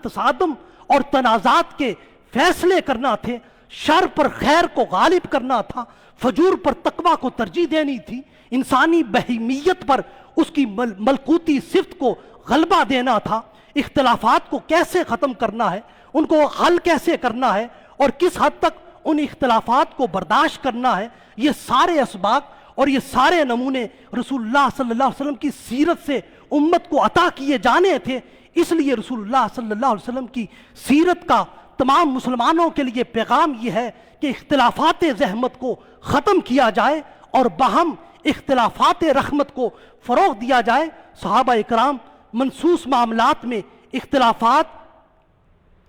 تصادم اور تنازعات کے فیصلے کرنا تھے، شر پر خیر کو غالب کرنا تھا، فجور پر تقوی کو ترجیح دینی تھی، انسانی بہیمیت پر اس کی ملکوتی صفت کو غلبہ دینا تھا، اختلافات کو کیسے ختم کرنا ہے، ان کو حل کیسے کرنا ہے اور کس حد تک ان اختلافات کو برداشت کرنا ہے، یہ سارے اسباق اور یہ سارے نمونے رسول اللہ صلی اللہ علیہ وسلم کی سیرت سے امت کو عطا کیے جانے تھے۔ اس لیے رسول اللہ صلی اللہ علیہ وسلم کی سیرت کا تمام مسلمانوں کے لیے پیغام یہ ہے کہ اختلافات زحمت کو ختم کیا جائے اور باہم اختلافات رحمت کو فروغ دیا جائے۔ صحابہ اکرام منصوص معاملات میں اختلافات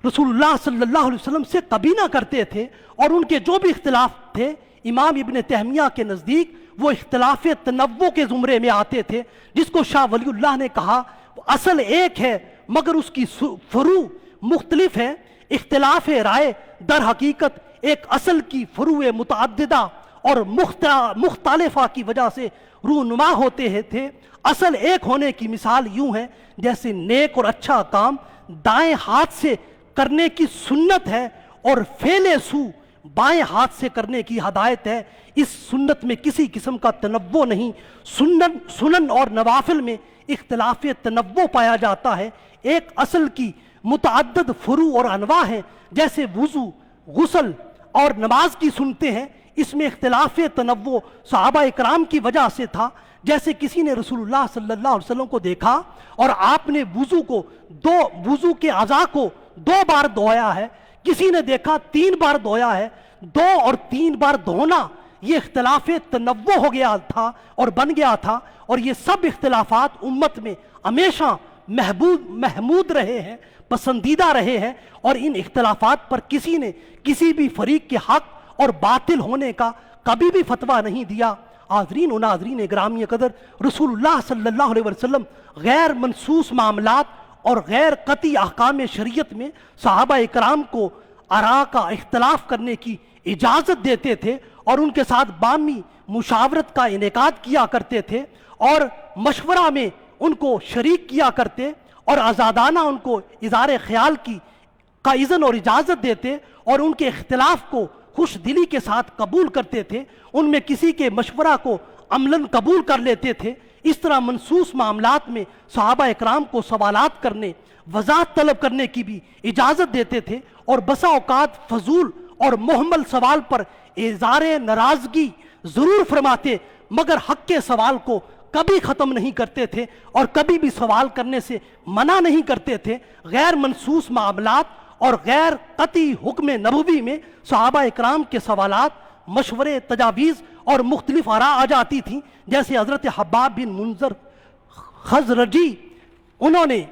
رسول اللہ صلی اللہ علیہ وسلم سے کبھی نہ کرتے تھے، اور ان کے جو بھی اختلاف تھے امام ابن تیمیہ کے نزدیک وہ اختلاف تنوع کے زمرے میں آتے تھے، جس کو شاہ ولی اللہ نے کہا اصل ایک ہے مگر اس کی فروع مختلف ہیں۔ اختلاف رائے در حقیقت ایک اصل کی فروع متعددہ اور مختلفہ کی وجہ سے رونما ہوتے تھے۔ اصل ایک ہونے کی مثال یوں ہے جیسے نیک اور اچھا کام دائیں ہاتھ سے کرنے کی سنت ہے اور فعل سو بائیں ہاتھ سے کرنے کی ہدایت ہے۔ اس سنت میں کسی قسم کا تنوع نہیں، سنن اور نوافل میں اختلاف تنوع پایا جاتا ہے۔ ایک اصل کی متعدد فروع اور انواع ہیں، جیسے وضو، غسل اور نماز کی سنتے ہیں۔ اس میں اختلاف تنوع صحابہ اکرام کی وجہ سے تھا۔ جیسے کسی نے رسول اللہ صلی اللہ علیہ وسلم کو دیکھا اور آپ نے وضو کے اعضاء کو 2 بار دھویا ہے، کسی نے دیکھا 3 بار دھویا ہے۔ 2 اور 3 بار دھونا یہ اختلاف تنوع ہو گیا تھا اور بن گیا تھا، اور یہ سب اختلافات امت میں ہمیشہ محمود رہے ہیں، پسندیدہ رہے ہیں، اور ان اختلافات پر کسی نے کسی بھی فریق کے حق اور باطل ہونے کا کبھی بھی فتویٰ نہیں دیا۔ حاضرین و ناظرین گرامی قدر، رسول اللہ صلی اللہ علیہ وسلم غیر منصوص معاملات اور غیر قطعی احکام شریعت میں صحابہ اکرام کو آراء کا اختلاف کرنے کی اجازت دیتے تھے، اور ان کے ساتھ باہمی مشاورت کا انعقاد کیا کرتے تھے، اور مشورہ میں ان کو شریک کیا کرتے، اور آزادانہ ان کو اظہار خیال کا اذن اور اجازت دیتے، اور ان کے اختلاف کو خوش دلی کے ساتھ قبول کرتے تھے، ان میں کسی کے مشورہ کو عملاً قبول کر لیتے تھے۔ اس طرح منصوص معاملات میں صحابہ اکرام کو سوالات کرنے، وضاحت طلب کرنے کی بھی اجازت دیتے تھے، اور بسا اوقات فضول اور محمل سوال پر اظہار ناراضگی ضرور فرماتے، مگر حق کے سوال کو کبھی ختم نہیں کرتے تھے اور کبھی بھی سوال کرنے سے منع نہیں کرتے تھے۔ غیر منصوص معاملات اور غیر قطعی حکم نبوی میں صحابہ اکرام کے سوالات، مشورے، تجاویز اور مختلف آراء آ جاتی تھیں، جیسے حضرت حباب بن منذر خزرجی انہوں نے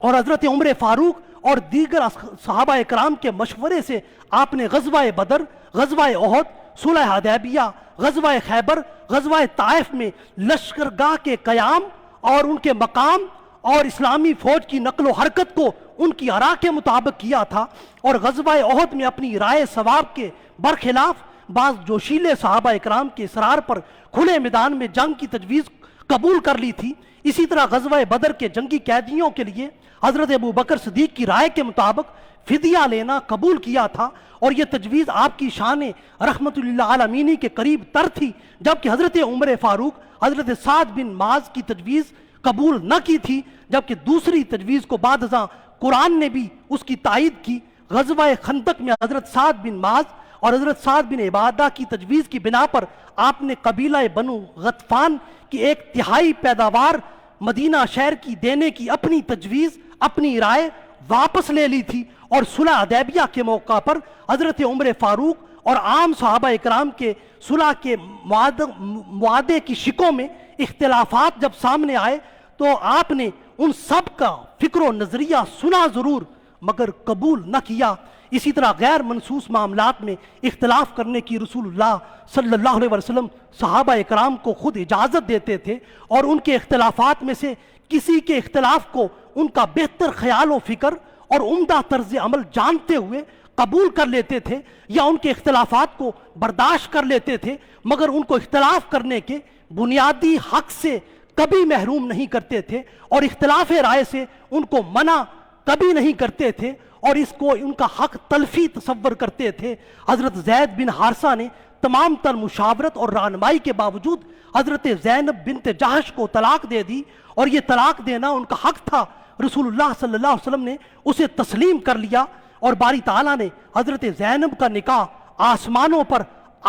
اور حضرت عمر فاروق اور دیگر صحابہ اکرام کے مشورے سے آپ نے غزوہ بدر، غزوہ احد، صلح حدیبیہ، غزوہ خیبر، غزوہ طائف میں لشکرگاہ کے قیام اور ان کے مقام اور اسلامی فوج کی نقل و حرکت کو ان کی آراء کے مطابق کیا تھا، اور غزوہ احد میں اپنی رائے ثواب کے برخلاف بعض جوشیلے صحابہ اکرام کے اصرار پر کھلے میدان میں جنگ کی تجویز قبول کر لی تھی۔ اسی طرح غزوہ بدر کے جنگی قیدیوں کے لیے حضرت ابوبکر صدیق کی رائے کے مطابق فدیہ لینا قبول کیا تھا، اور یہ تجویز آپ کی شان رحمت اللہ عالمینی کے قریب تر تھی، جبکہ حضرت عمر فاروق حضرت سعد بن معاذ کی تجویز قبول نہ کی تھی، جبکہ دوسری تجویز کو بعد ازاں قرآن نے بھی اس کی تائید کی۔ غزوہ خندق میں حضرت سعد بن معاذ اور حضرت سعد بن عبادہ کی تجویز کی بنا پر آپ نے قبیلہ بنو غطفان کی 1/3 پیداوار مدینہ شہر کی دینے کی اپنی تجویز، اپنی رائے واپس لے لی تھی، اور صلح حدیبیہ کے موقع پر حضرت عمر فاروق اور عام صحابہ اکرام کے صلح کے معاہدے کی شکوں میں اختلافات جب سامنے آئے تو آپ نے ان سب کا فکر و نظریہ سنا ضرور مگر قبول نہ کیا۔ اسی طرح غیر منصوص معاملات میں اختلاف کرنے کی رسول اللہ صلی اللہ علیہ وسلم صحابہ اکرام کو خود اجازت دیتے تھے، اور ان کے اختلافات میں سے کسی کے اختلاف کو ان کا بہتر خیال و فکر اور عمدہ طرز عمل جانتے ہوئے قبول کر لیتے تھے، یا ان کے اختلافات کو برداشت کر لیتے تھے، مگر ان کو اختلاف کرنے کے بنیادی حق سے کبھی محروم نہیں کرتے تھے، اور اختلاف رائے سے ان کو منع کبھی نہیں کرتے تھے اور اس کو ان کا حق تلفی تصور کرتے تھے۔ حضرت زید بن حارثہ نے تمام تر مشاورت اور رہنمائی کے باوجود حضرت زینب بنت جہش کو طلاق دے دی، اور یہ طلاق دینا ان کا حق تھا۔ رسول اللہ صلی اللہ علیہ وسلم نے اسے تسلیم کر لیا، اور باری تعالیٰ نے حضرت زینب کا نکاح آسمانوں پر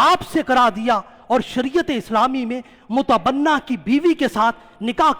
آپ سے کرا دیا، اور شریعت اسلامی میں متبنہ کی بیوی کے ساتھ نکاح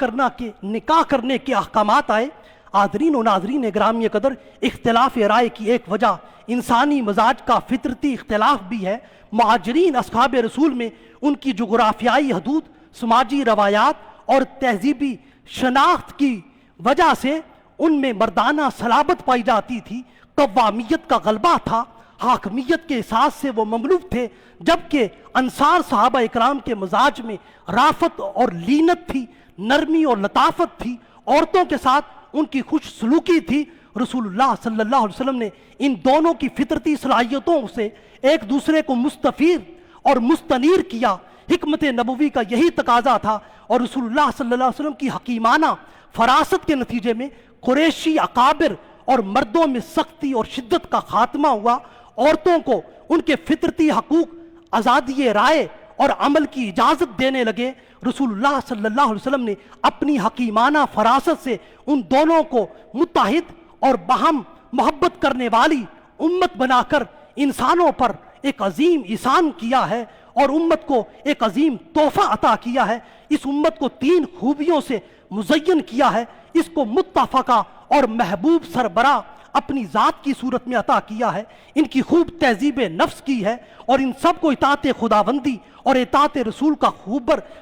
کرنے کے احکامات آئے۔ حاضرین و ناظرین گرامی قدر، اختلاف رائے کی ایک وجہ انسانی مزاج کا فطرتی اختلاف بھی ہے۔ مہاجرین اصحاب رسول میں ان کی جغرافیائی حدود، سماجی روایات اور تہذیبی شناخت کی وجہ سے ان میں مردانہ صلابت پائی جاتی تھی، قوامیت کا غلبہ تھا، حاکمیت کے احساس سے وہ مملوک تھے، جبکہ انصار صحابہ اکرام کے مزاج میں رافت اور لینت تھی، نرمی اور لطافت تھی، عورتوں کے ساتھ ان کی خوش سلوکی تھی۔ رسول اللہ صلی اللہ علیہ وسلم نے ان دونوں کی فطرتی صلاحیتوں سے ایک دوسرے کو مستفید اور مستنیر کیا۔ حکمت نبوی کا یہی تقاضا تھا، اور رسول اللہ صلی اللہ علیہ وسلم کی حکیمانہ فراست کے نتیجے میں قریشی اکابر اور مردوں میں سختی اور شدت کا خاتمہ ہوا۔ عورتوں کو ان کے فطرتی حقوق، آزادی رائے اور عمل کی اجازت دینے لگے۔ رسول اللہ صلی اللہ علیہ وسلم نے اپنی حکیمانہ فراست سے ان دونوں کو متحد اور باہم محبت کرنے والی امت بنا کر انسانوں پر ایک عظیم احسان کیا ہے، اور امت کو ایک عظیم تحفہ عطا کیا ہے۔ اس امت کو 3 خوبیوں سے مزین کیا ہے۔ اس کو متفقہ اور محبوب سربراہ اپنی ذات کی صورت میں عطا کیا ہے، ان کی خوب تہذیب نفس کی ہے، اور ان سب کو اطاعت خداوندی اور اطاعت رسول کا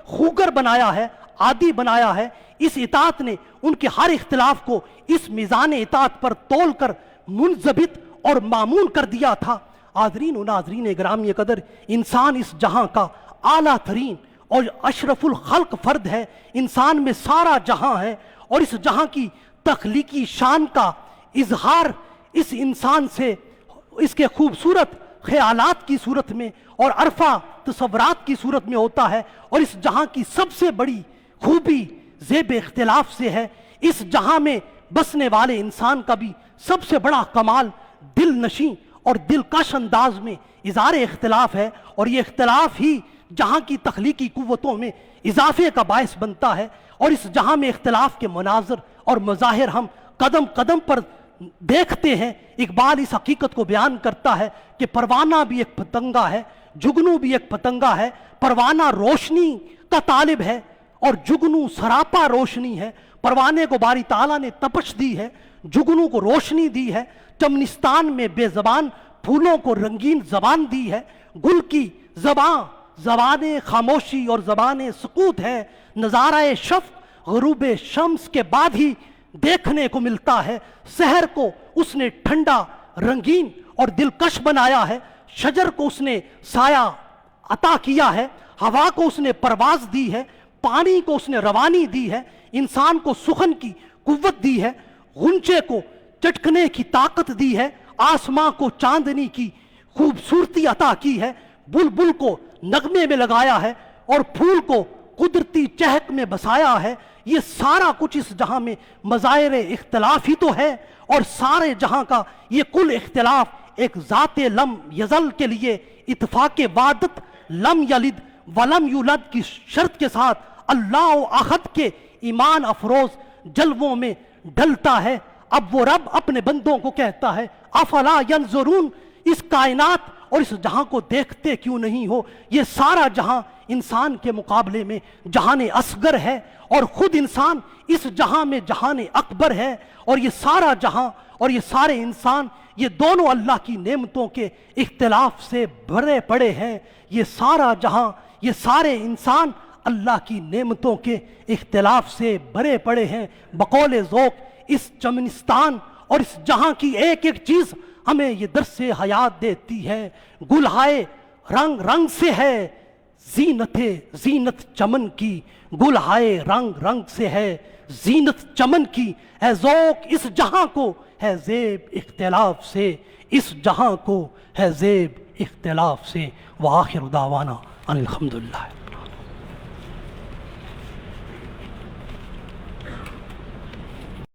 خوگر بنایا ہے، عادی بنایا ہے۔ اس اطاعت نے ان کے ہر اختلاف کو اس میزان اطاعت پر تول کر منضبط اور معمول کر دیا تھا۔ حاضرین و ناظرین گرامی قدر، انسان اس جہاں کا اعلیٰ ترین اور اشرف الخلق فرد ہے۔ انسان میں سارا جہاں ہے، اور اس جہاں کی تخلیقی شان کا اظہار اس انسان سے اس کے خوبصورت خیالات کی صورت میں اور عرفہ تصورات کی صورت میں ہوتا ہے، اور اس جہاں کی سب سے بڑی خوبی زیب اختلاف سے ہے۔ اس جہاں میں بسنے والے انسان کا بھی سب سے بڑا کمال دل نشیں اور دلکش انداز میں اظہار اختلاف ہے، اور یہ اختلاف ہی جہاں کی تخلیقی قوتوں میں اضافے کا باعث بنتا ہے۔ اور اس جہاں میں اختلاف کے مناظر اور مظاہر ہم قدم قدم پر دیکھتے ہیں۔ اقبال اس حقیقت کو بیان کرتا ہے کہ پروانہ بھی ایک پتنگا ہے، جگنو بھی ایک پتنگا ہے۔ پروانہ روشنی کا طالب ہے اور جگنو سراپا روشنی ہے۔ پروانے کو باری تعالیٰ نے تپش دی ہے، جگنو کو روشنی دی ہے۔ چمنستان میں بے زبان پھولوں کو رنگین زبان دی ہے۔ گل کی زبان خاموشی اور زبان سکوت ہے۔ نظارہ شفق غروب شمس کے بعد ہی دیکھنے کو ملتا ہے۔ سحر کو اس نے ٹھنڈا، رنگین اور دلکش بنایا ہے۔ شجر کو اس نے سایہ عطا کیا ہے۔ ہوا کو اس نے پرواز دی ہے۔ پانی کو اس نے روانی دی ہے۔ انسان کو سخن کی قوت دی ہے۔ غنچے کو چٹکنے کی طاقت دی ہے۔ آسماں کو چاندنی کی خوبصورتی عطا کی ہے۔ بلبل کو نغمے میں لگایا ہے، اور پھول کو قدرتی چہک میں بسایا ہے۔ یہ سارا کچھ اس جہاں میں مظاہر اختلاف ہی تو ہے، اور سارے جہاں کا یہ کل اختلاف ایک ذات لم یزل کے لیے اتفاق وعدت لم یلد ولم یولد کی شرط کے ساتھ اللہ احد کے ایمان افروز جلووں میں ڈلتا ہے۔ اب وہ رب اپنے بندوں کو کہتا ہے افلا ینظرون، اس کائنات اور اس جہاں کو دیکھتے کیوں نہیں ہو؟ یہ سارا جہاں انسان کے مقابلے میں جہان اصغر ہے، اور خود انسان اس جہاں میں جہان اکبر ہے۔ اور یہ سارا جہاں اور یہ سارے انسان، یہ دونوں اللہ کی نعمتوں کے اختلاف سے بھرے پڑے ہیں۔ یہ سارا جہاں، یہ سارے انسان اللہ کی نعمتوں کے اختلاف سے بھرے پڑے ہیں۔ بقول ذوق اس چمنستان اور اس جہاں کی ایک ایک چیز ہمیں یہ درس حیات دیتی ہے۔ گلہائے رنگ رنگ سے ہے زینت چمن کی، گلہائے رنگ رنگ سے ہے زینت چمن کی۔ ہے ذوق اس جہاں کو ہے زیب اختلاف سے، اس جہاں کو ہے زیب اختلاف سے۔ وآخر دعوانا ان الحمدللہ۔